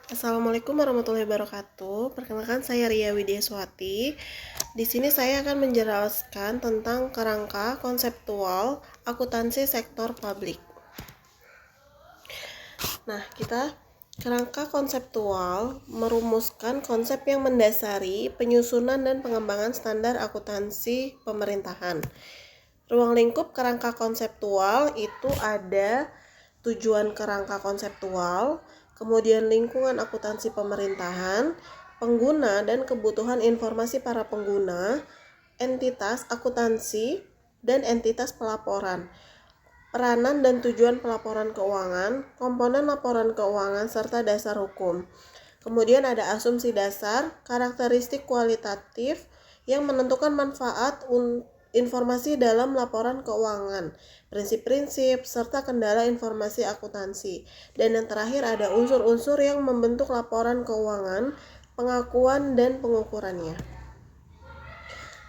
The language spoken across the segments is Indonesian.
Assalamualaikum warahmatullahi wabarakatuh. Perkenalkan saya Ria Widyaswati. Di sini saya akan menjelaskan tentang kerangka konseptual akuntansi sektor publik. Kerangka konseptual merumuskan konsep yang mendasari penyusunan dan pengembangan standar akuntansi pemerintahan. Ruang lingkup kerangka konseptual itu ada tujuan kerangka konseptual, kemudian lingkungan akuntansi pemerintahan, pengguna dan kebutuhan informasi para pengguna, entitas akuntansi, dan entitas pelaporan. Peranan dan tujuan pelaporan keuangan, komponen laporan keuangan, serta dasar hukum. Kemudian ada asumsi dasar, karakteristik kualitatif yang menentukan manfaat informasi dalam laporan keuangan, prinsip-prinsip, serta kendala informasi akuntansi. Dan yang terakhir ada unsur-unsur yang membentuk laporan keuangan, pengakuan, dan pengukurannya.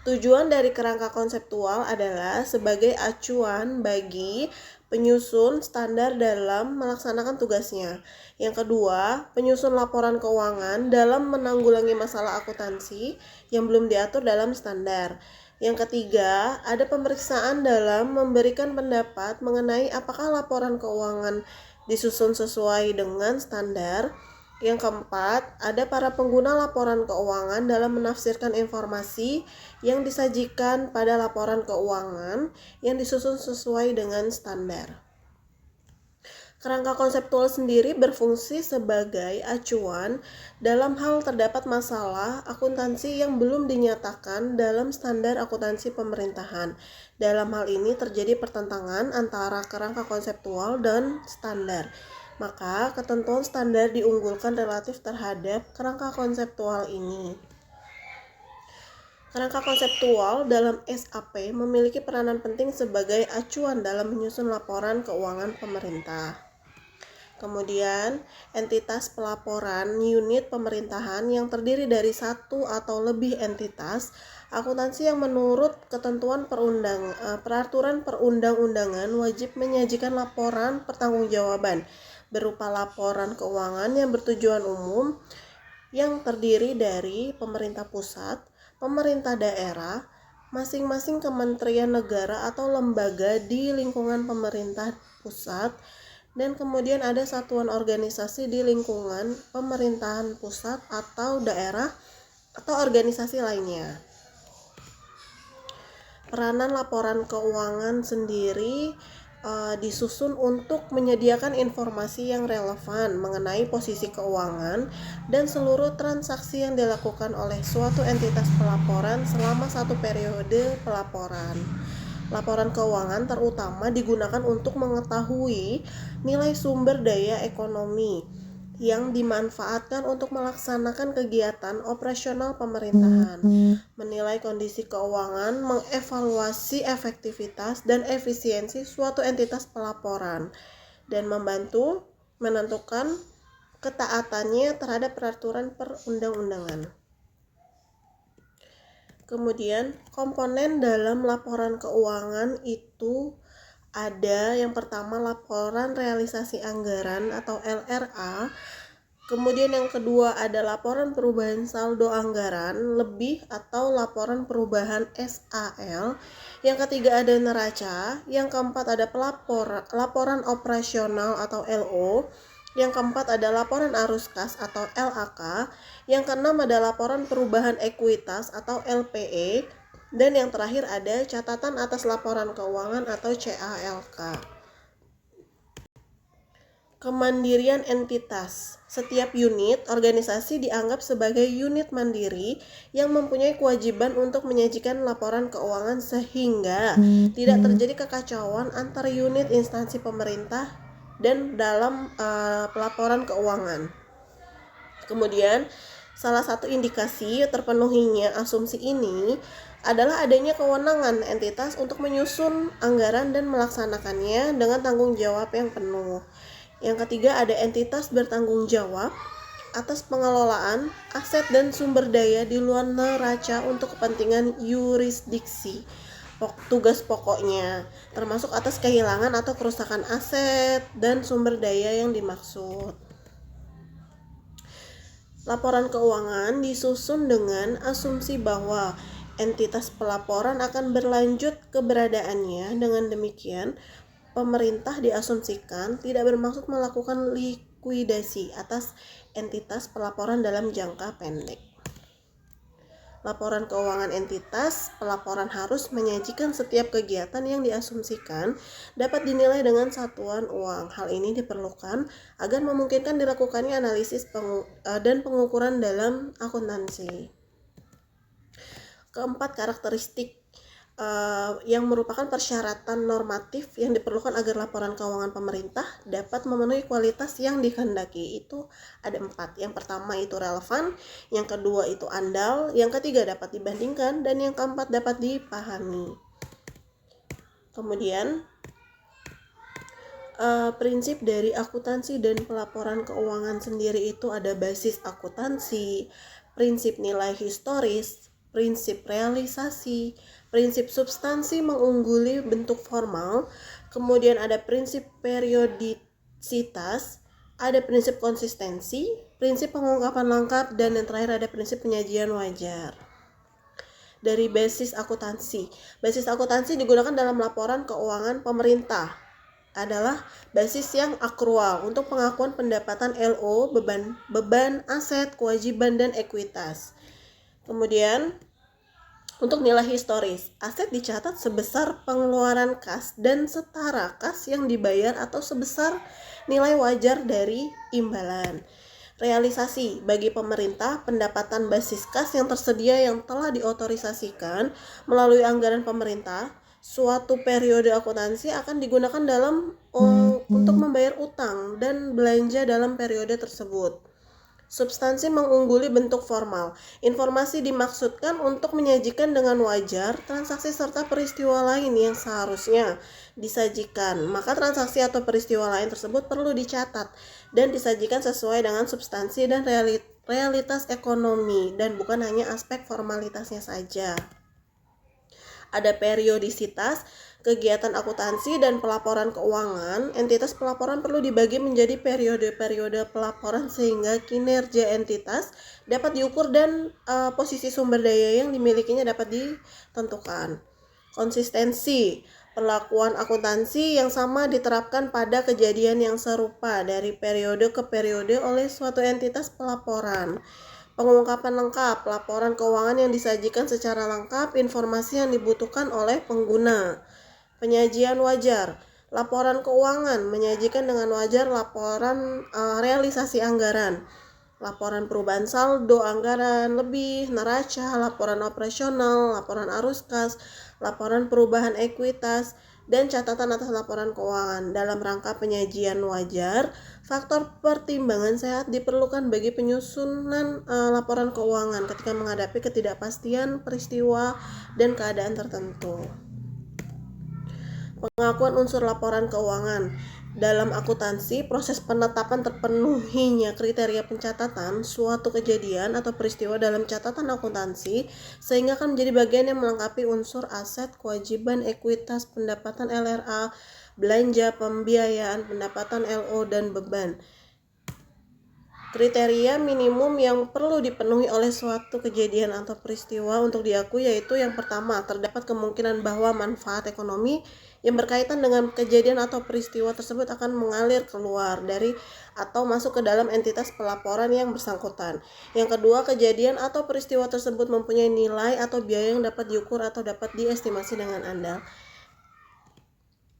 Tujuan dari kerangka konseptual adalah sebagai acuan bagi penyusun standar dalam melaksanakan tugasnya. Yang kedua, penyusun laporan keuangan dalam menanggulangi masalah akuntansi yang belum diatur dalam standar. Yang ketiga, ada pemeriksaan dalam memberikan pendapat mengenai apakah laporan keuangan disusun sesuai dengan standar. Yang keempat, ada para pengguna laporan keuangan dalam menafsirkan informasi yang disajikan pada laporan keuangan yang disusun sesuai dengan standar. Kerangka konseptual sendiri berfungsi sebagai acuan dalam hal terdapat masalah akuntansi yang belum dinyatakan dalam standar akuntansi pemerintahan. Dalam hal ini terjadi pertentangan antara kerangka konseptual dan standar. Maka ketentuan standar diunggulkan relatif terhadap kerangka konseptual ini. Kerangka konseptual dalam SAP memiliki peranan penting sebagai acuan dalam menyusun laporan keuangan pemerintah. Kemudian, entitas pelaporan unit pemerintahan yang terdiri dari satu atau lebih entitas akuntansi yang menurut ketentuan peraturan perundang-undangan wajib menyajikan laporan pertanggungjawaban berupa laporan keuangan yang bertujuan umum yang terdiri dari pemerintah pusat, pemerintah daerah, masing-masing kementerian negara atau lembaga di lingkungan pemerintah pusat, dan kemudian ada satuan organisasi di lingkungan pemerintahan pusat atau daerah atau organisasi lainnya. Peranan laporan keuangan sendiri disusun untuk menyediakan informasi yang relevan mengenai posisi keuangan dan seluruh transaksi yang dilakukan oleh suatu entitas pelaporan selama satu periode pelaporan. Laporan keuangan terutama digunakan untuk mengetahui nilai sumber daya ekonomi yang dimanfaatkan untuk melaksanakan kegiatan operasional pemerintahan, menilai kondisi keuangan, mengevaluasi efektivitas dan efisiensi suatu entitas pelaporan, dan membantu menentukan ketaatannya terhadap peraturan perundang-undangan. Kemudian, komponen dalam laporan keuangan itu ada yang pertama laporan realisasi anggaran atau LRA, kemudian yang kedua ada laporan perubahan saldo anggaran lebih atau laporan perubahan SAL, yang ketiga ada neraca, yang keempat ada laporan operasional atau LO, yang keempat ada laporan arus kas atau LAK, yang keenam ada laporan perubahan ekuitas atau LPE, dan yang terakhir ada catatan atas laporan keuangan atau CALK. Kemandirian entitas. Setiap unit organisasi dianggap sebagai unit mandiri yang mempunyai kewajiban untuk menyajikan laporan keuangan sehingga tidak terjadi kekacauan antar unit instansi pemerintah dan dalam pelaporan keuangan. Kemudian, salah satu indikasi terpenuhinya asumsi ini adalah adanya kewenangan entitas untuk menyusun anggaran dan melaksanakannya dengan tanggung jawab yang penuh. Yang ketiga ada entitas bertanggung jawab atas pengelolaan aset dan sumber daya di luar neraca untuk kepentingan yurisdiksi. Tugas pokoknya termasuk atas kehilangan atau kerusakan aset dan sumber daya yang dimaksud. Laporan keuangan disusun dengan asumsi bahwa entitas pelaporan akan berlanjut keberadaannya. Dengan demikian, pemerintah diasumsikan tidak bermaksud melakukan likuidasi atas entitas pelaporan dalam jangka pendek. Laporan keuangan entitas pelaporan harus menyajikan setiap kegiatan yang diasumsikan dapat dinilai dengan satuan uang. Hal ini diperlukan agar memungkinkan dilakukannya analisis dan pengukuran dalam akuntansi. Keempat, karakteristik yang merupakan persyaratan normatif yang diperlukan agar laporan keuangan pemerintah dapat memenuhi kualitas yang dikehendaki. Itu ada 4. Yang pertama itu relevan, yang kedua itu andal, yang ketiga dapat dibandingkan, dan yang keempat dapat dipahami. Kemudian prinsip dari akuntansi dan pelaporan keuangan sendiri itu ada basis akuntansi, prinsip nilai historis, prinsip realisasi, prinsip substansi mengungguli bentuk formal, kemudian ada prinsip periodisitas, ada prinsip konsistensi, prinsip pengungkapan lengkap, dan yang terakhir ada prinsip penyajian wajar. Dari basis akuntansi. Basis akuntansi digunakan dalam laporan keuangan pemerintah. Adalah basis yang akrual untuk pengakuan pendapatan LO, beban aset, kewajiban, dan ekuitas. Kemudian untuk nilai historis, aset dicatat sebesar pengeluaran kas dan setara kas yang dibayar atau sebesar nilai wajar dari imbalan. Realisasi bagi pemerintah, pendapatan basis kas yang tersedia yang telah diotorisasikan melalui anggaran pemerintah. Suatu periode akuntansi akan digunakan untuk membayar utang dan belanja dalam periode tersebut. Substansi mengungguli bentuk formal. Informasi dimaksudkan untuk menyajikan dengan wajar transaksi serta peristiwa lain yang seharusnya disajikan. Maka transaksi atau peristiwa lain tersebut perlu dicatat dan disajikan sesuai dengan substansi dan realitas ekonomi dan bukan hanya aspek formalitasnya saja. Ada periodisitas, kegiatan akuntansi dan pelaporan keuangan. Entitas pelaporan perlu dibagi menjadi periode-periode pelaporan sehingga kinerja entitas dapat diukur dan posisi sumber daya yang dimilikinya dapat ditentukan. Konsistensi, perlakuan akuntansi yang sama diterapkan pada kejadian yang serupa dari periode ke periode oleh suatu entitas pelaporan. Pengungkapan lengkap, laporan keuangan yang disajikan secara lengkap informasi yang dibutuhkan oleh pengguna. Penyajian wajar, laporan keuangan menyajikan dengan wajar laporan realisasi anggaran, laporan perubahan saldo anggaran lebih, neraca, laporan operasional, laporan arus kas, laporan perubahan ekuitas, dan catatan atas laporan keuangan. Dalam rangka penyajian wajar, faktor pertimbangan sehat diperlukan bagi penyusunan laporan keuangan ketika menghadapi ketidakpastian peristiwa dan keadaan tertentu. Pengakuan unsur laporan keuangan. Dalam akuntansi, proses penetapan terpenuhinya kriteria pencatatan suatu kejadian atau peristiwa dalam catatan akuntansi sehingga akan menjadi bagian yang melengkapi unsur aset, kewajiban, ekuitas, pendapatan LRA, belanja, pembiayaan, pendapatan LO, dan beban. Kriteria minimum yang perlu dipenuhi oleh suatu kejadian atau peristiwa untuk diakui yaitu yang pertama, terdapat kemungkinan bahwa manfaat ekonomi yang berkaitan dengan kejadian atau peristiwa tersebut akan mengalir keluar dari atau masuk ke dalam entitas pelaporan yang bersangkutan. Yang kedua, kejadian atau peristiwa tersebut mempunyai nilai atau biaya yang dapat diukur atau dapat diestimasi dengan andal.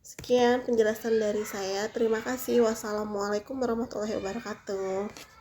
Sekian penjelasan dari saya. Terima kasih. Wassalamualaikum warahmatullahi wabarakatuh.